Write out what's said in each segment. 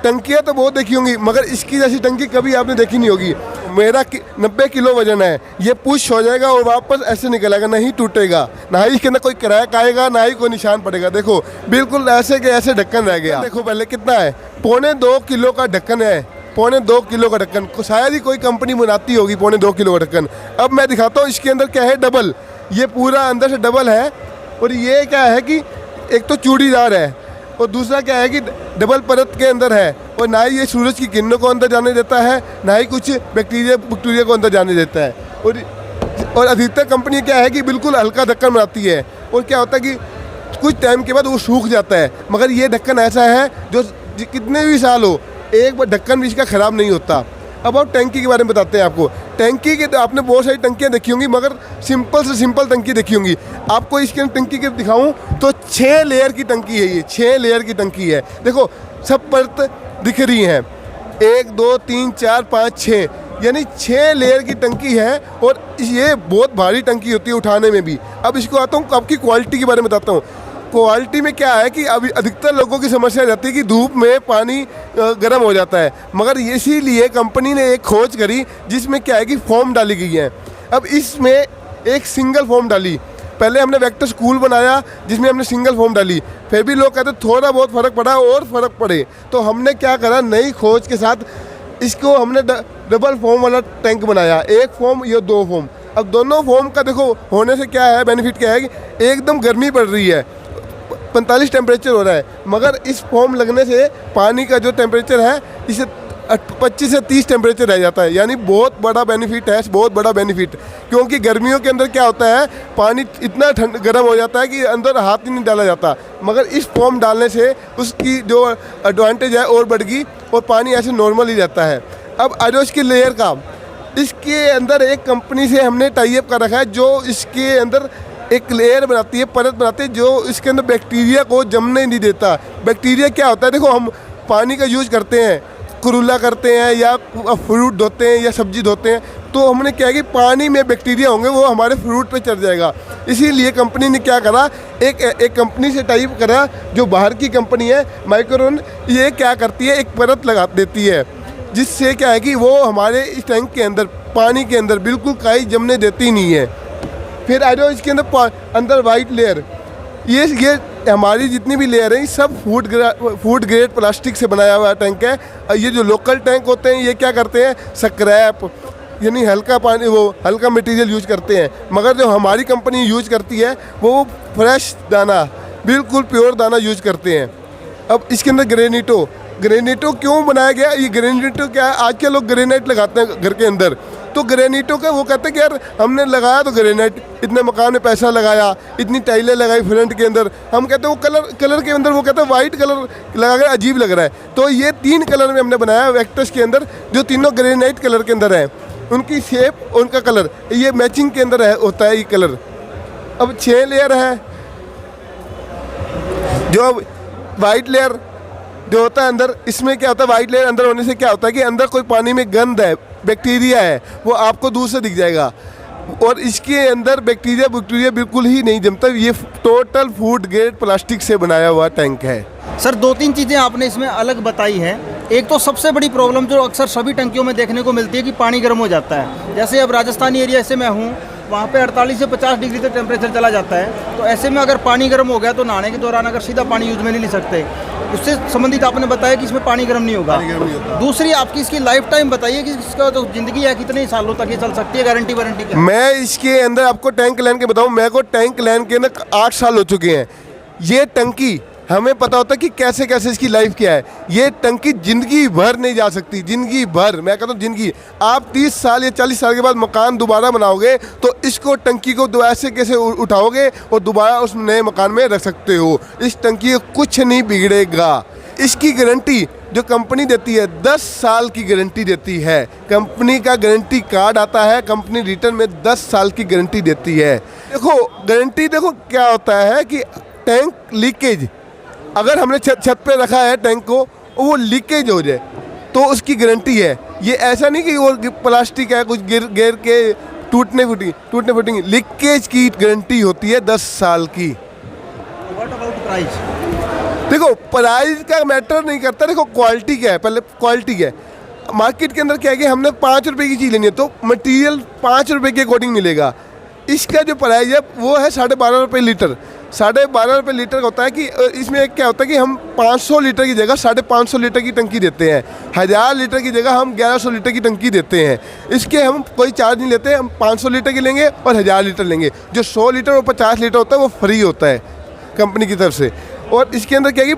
टंकियाँ तो बहुत देखी होंगी, मगर इसकी जैसी टंकी कभी आपने देखी नहीं होगी। मेरा 90 किलो वजन है, ये पुश हो जाएगा और वापस ऐसे निकलेगा, नहीं टूटेगा, ना ही इसके अंदर कोई क्रैक आएगा, ना ही कोई निशान पड़ेगा। देखो बिल्कुल ऐसे के ऐसे ढक्कन रह गया। देखो पहले कितना है, 2.25 किलो का ढक्कन है, 2.25 किलो का ढक्कन। शायद ही कोई कंपनी बनाती होगी 2.25 किलो का ढक्कन। अब मैं दिखाता हूँ इसके अंदर क्या है, डबल, ये पूरा अंदर से डबल है। और ये क्या है कि एक तो चूड़ीदार है और दूसरा क्या है कि डबल परत के अंदर है, और ना ही ये सूरज की किरणों को अंदर जाने देता है, ना ही कुछ बैक्टीरिया को अंदर जाने देता है। और अधिकतर कंपनी क्या है कि बिल्कुल हल्का ढक्कन बनाती है, और क्या होता है कि कुछ टाइम के बाद वो सूख जाता है। मगर ये ढक्कन ऐसा है जो कितने भी साल हो, एक बार ढक्कन भी इसका ख़राब नहीं होता। अब आप टंकी के बारे में बताते हैं आपको। टंकी के तो आपने बहुत सारी टंकियाँ देखी होंगी, मगर सिंपल से सिंपल टंकी देखी होंगी। आपको इसके टंकी के दिखाऊं तो 6 लेयर की टंकी है, ये 6 लेयर की टंकी है। देखो सब परत दिख रही हैं, 1 2 3 4 5 6, यानी 6 लेयर की टंकी है। और ये बहुत भारी टंकी होती है उठाने में भी। अब इसको आता हूँ आपकी क्वालिटी के बारे में बताता हूँ। क्वालिटी में क्या है कि अभी अधिकतर लोगों की समस्या रहती है कि धूप में पानी गर्म हो जाता है, मगर इसीलिए कंपनी ने एक खोज करी जिसमें क्या है कि फोम डाली गई है। अब इसमें एक सिंगल फोम डाली, पहले हमने वेक्टर स्कूल बनाया जिसमें हमने सिंगल फोम डाली, फिर भी लोग कहते थोड़ा बहुत फ़र्क पड़ा और फ़र्क पड़े, तो हमने क्या करा, नई खोज के साथ इसको हमने डबल फोम वाला टैंक बनाया। एक फोम या 2 फोम। अब दोनों फोम का देखो होने से क्या है, बेनिफिट क्या है कि एकदम गर्मी पड़ रही है, 45 टेम्परेचर हो रहा है, मगर इस फोम लगने से पानी का जो टेम्परेचर है इसे 25 से 30 टेम्परेचर रह जाता है। यानी बहुत बड़ा बेनिफिट है, बहुत बड़ा बेनिफिट। क्योंकि गर्मियों के अंदर क्या होता है, पानी इतना गर्म हो जाता है कि अंदर हाथ ही नहीं डाला जाता, मगर इस फोम डालने से उसकी जो एडवांटेज है और बढ़ गई और पानी ऐसे नॉर्मल ही रहता है। अब आ जाओ इसकी लेयर का, इसके अंदर एक कंपनी से हमने टाई अप कर रखा है जो इसके अंदर एक लेयर बनाती है, परत बनाती है, जो इसके अंदर बैक्टीरिया को जमने नहीं देता। बैक्टीरिया क्या होता है, देखो हम पानी का यूज़ करते हैं, कुरुला करते हैं या फ्रूट धोते हैं या सब्जी धोते हैं, तो हमने क्या है कि पानी में बैक्टीरिया होंगे वो हमारे फ्रूट पे चढ़ जाएगा। इसीलिए कंपनी ने क्या करा, एक कंपनी से टाइप करा जो बाहर की कंपनी है माइक्रोन। ये क्या करती है, एक परत लगा देती है जिससे क्या है कि वो हमारे इस टैंक के अंदर पानी के अंदर बिल्कुल काई जमने देती नहीं है। फिर आ जाओ इसके अंदर वाइट लेयर, ये हमारी जितनी भी लेयर है सब फूड ग्रेड प्लास्टिक से बनाया हुआ टैंक है। ये जो लोकल टैंक होते हैं ये क्या करते हैं, स्क्रैप यानी हल्का पानी, वो हल्का मटेरियल यूज करते हैं, मगर जो हमारी कंपनी यूज करती है वो फ्रेश दाना, बिल्कुल प्योर दाना यूज करते हैं। अब इसके अंदर ग्रेनिटो क्यों बनाया गया, ये ग्रेनिटो क्या है, आज के लोग ग्रेनाइट लगाते हैं घर के अंदर, तो ग्रेनिटो का वो कहते हैं कि यार हमने लगाया तो ग्रेनाइट, इतने मकान में पैसा लगाया, इतनी टाइलें लगाई फ्रंट के अंदर, हम कहते हैं वो कलर के अंदर वो कहते हैं वाइट कलर लगा कर अजीब लग रहा है। तो ये 3 कलर में हमने बनाया वेक्टर्स के अंदर, जो तीनों ग्रेनाइट कलर के अंदर है, उनकी शेप, उनका कलर ये मैचिंग के अंदर है, होता है ये कलर। अब 6 लेयर है, जो वाइट लेयर जो होता है अंदर, इसमें क्या होता है, वाइट लेयर अंदर होने से क्या होता है कि अंदर कोई पानी में गंद है, बैक्टीरिया है, वो आपको दूर से दिख जाएगा। और इसके अंदर बैक्टीरिया बिल्कुल ही नहीं जमता। ये टोटल फूड ग्रेड प्लास्टिक से बनाया हुआ टैंक है। सर 2-3 चीज़ें आपने इसमें अलग बताई है। एक तो सबसे बड़ी प्रॉब्लम जो अक्सर सभी टंकियों में देखने को मिलती है कि पानी गर्म हो जाता है। जैसे अब राजस्थानी एरिया से मैं हूँ, वहाँ पे 48 से 50 डिग्री तक टेम्परेचर चला जाता है, तो ऐसे में अगर पानी गर्म हो गया तो नहाने के दौरान अगर सीधा पानी यूज में नहीं ले सकते। उससे संबंधित आपने बताया कि इसमें पानी गर्म नहीं होगा। दूसरी आपकी इसकी लाइफ टाइम बताइए कि इसका जो ज़िंदगी है कितने सालों तक ये चल सकती है, गारंटी वारंटी क्या? मैं इसके अंदर आपको टैंक लैन के बताऊँ, मेरे को टैंक लैन के अंदर 8 साल हो चुके हैं। ये टंकी हमें पता होता है कि कैसे कैसे इसकी लाइफ क्या है। ये टंकी ज़िंदगी भर नहीं जा सकती, ज़िंदगी भर, मैं कहता हूँ ज़िंदगी। आप 30 साल या 40 साल के बाद मकान दोबारा बनाओगे तो इसको टंकी को ऐसे कैसे उठाओगे और दोबारा उस नए मकान में रख सकते हो। इस टंकी को कुछ नहीं बिगड़ेगा। इसकी गारंटी जो कंपनी देती है 10 साल की गारंटी देती है। कंपनी का गारंटी कार्ड आता है, कंपनी रिटर्न में 10 साल की गारंटी देती है। देखो गारंटी, देखो क्या होता है कि टैंक लीकेज, अगर हमने छत पे रखा है टैंक को, वो लीकेज हो जाए तो उसकी गारंटी है। ये ऐसा नहीं कि वो प्लास्टिक है कुछ गिर के टूटने फूटेंगे, लीकेज की गारंटी होती है 10 साल की। What about price? देखो प्राइस का मैटर नहीं करता, देखो क्वालिटी क्या है, पहले क्वालिटी क्या है। मार्केट के अंदर क्या है कि हमने 5 रुपए की चीज़ लेनी है तो मटेरियल 5 रुपए के अकॉर्डिंग मिलेगा। इसका जो प्राइस है वो है 12.5 रुपये लीटर। 12.5 रुपये लीटर का होता है कि इसमें एक क्या होता है कि हम 500 लीटर की जगह 550 लीटर की टंकी देते हैं, 1000 लीटर की जगह हम 1100 लीटर की टंकी देते हैं। इसके हम कोई चार्ज नहीं लेते, हम 500 लीटर की लेंगे और 1000 लीटर लेंगे। जो 100 लीटर और 50 लीटर होता है वो फ्री होता है कंपनी की तरफ से। और इसके अंदर क्या है कि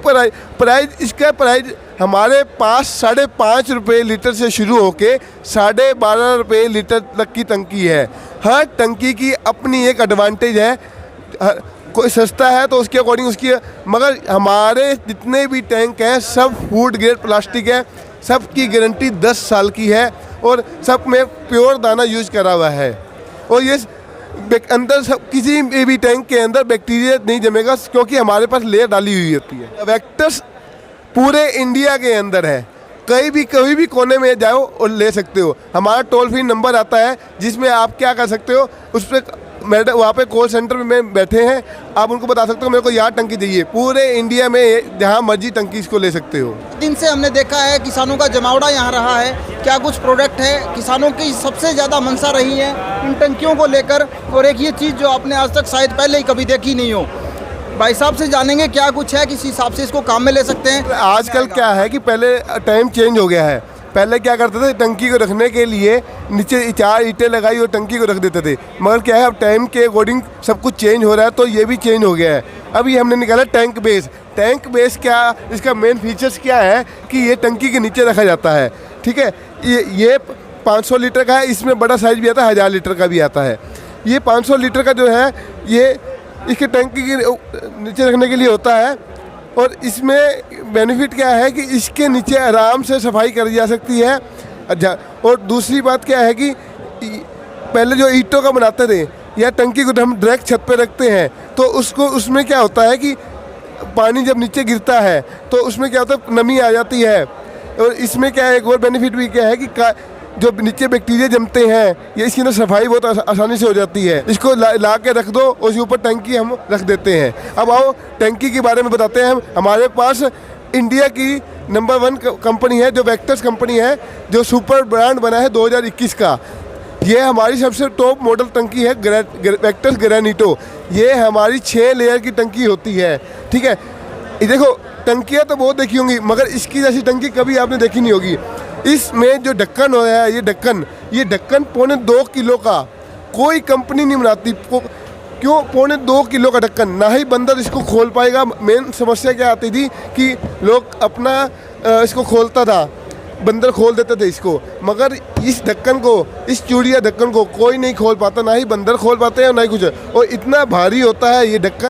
प्राइस इसका प्राइस हमारे पास 5.5 रुपये लीटर से शुरू होके 12.5 रुपये लीटर तक की टंकी है। हर टंकी की अपनी एक एडवांटेज है, कोई सस्ता है तो उसके अकॉर्डिंग उसकी, मगर हमारे जितने भी टैंक हैं सब फूड ग्रेड प्लास्टिक है, सब की गारंटी 10 साल की है और सब में प्योर दाना यूज करा हुआ है। और ये अंदर सब किसी भी टैंक के अंदर बैक्टीरिया नहीं जमेगा क्योंकि हमारे पास लेयर डाली हुई होती है। वेक्टर्स पूरे इंडिया के अंदर है, कहीं भी कोने में जाओ और ले सकते हो। हमारा टोल फ्री नंबर आता है जिसमें आप क्या कर सकते हो, उस पर मैडम वहाँ पे कॉल सेंटर में बैठे हैं, आप उनको बता सकते हो मेरे को यहाँ टंकी चाहिए। पूरे इंडिया में जहाँ मर्जी टंकी इसको ले सकते हो। दिन से हमने देखा है किसानों का जमावड़ा यहाँ रहा है, क्या कुछ प्रोडक्ट है किसानों की सबसे ज़्यादा मंशा रही है इन टंकियों को लेकर, और एक ये चीज़ जो आपने आज तक शायद पहले ही कभी देखी नहीं हो। भाई साहब से जानेंगे क्या कुछ है, किस हिसाब से इसको काम में ले सकते हैं। आजकल क्या है कि पहले टाइम चेंज हो गया है, पहले क्या करते थे टंकी को रखने के लिए नीचे 4 ईंटें लगाई और टंकी को रख देते थे, मगर क्या है अब टाइम के अकॉर्डिंग सब कुछ चेंज हो रहा है तो ये भी चेंज हो गया है। अभी हमने निकाला टैंक बेस। टैंक बेस क्या, इसका मेन फीचर्स क्या है कि ये टंकी के नीचे रखा जाता है, ठीक है। ये 500 लीटर का है, इसमें बड़ा साइज भी आता है, 1000 लीटर का भी आता है। ये 500 लीटर का जो है ये इसके टंकी के नीचे रखने के लिए होता है और इसमें बेनिफिट क्या है कि इसके नीचे आराम से सफाई करी जा सकती है। अच्छा, और दूसरी बात क्या है कि पहले जो ईंटों का बनाते थे या टंकी को हम डायरेक्ट छत पे रखते हैं तो उसमें क्या होता है कि पानी जब नीचे गिरता है तो उसमें क्या होता है नमी आ जाती है। और इसमें क्या है एक और बेनिफिट भी क्या है कि जो नीचे बैक्टीरिया जमते हैं ये इसके अंदर सफाई बहुत आसानी से हो जाती है। इसको ला के रख दो और उसके ऊपर टंकी हम रख देते हैं। अब आओ टंकी के बारे में बताते हैं। हमारे पास इंडिया की नंबर 1 कंपनी है जो वेक्टर्स कंपनी है, जो सुपर ब्रांड बना है 2021 का। ये हमारी सबसे टॉप मॉडल टंकी है वेक्टर्स ग्रेनिटो। ये हमारी 6 लेयर की टंकी होती है, ठीक है। ये देखो टंकियाँ तो बहुत देखी होंगी मगर इसकी जैसी टंकी कभी आपने देखी नहीं होगी। इसमें जो ढक्कन हो रहा है ये ढक्कन 2.25 किलो का कोई कंपनी नहीं बनाती। क्यों 2.25 किलो का ढक्कन, ना ही बंदर इसको खोल पाएगा। मेन समस्या क्या आती थी कि लोग अपना इसको खोलता था, बंदर खोल देते थे इसको, मगर इस ढक्कन को, इस चूड़िया ढक्कन को कोई नहीं खोल पाता, ना ही बंदर खोल पाते हैं और ना ही कुछ। और इतना भारी होता है ये ढक्कन।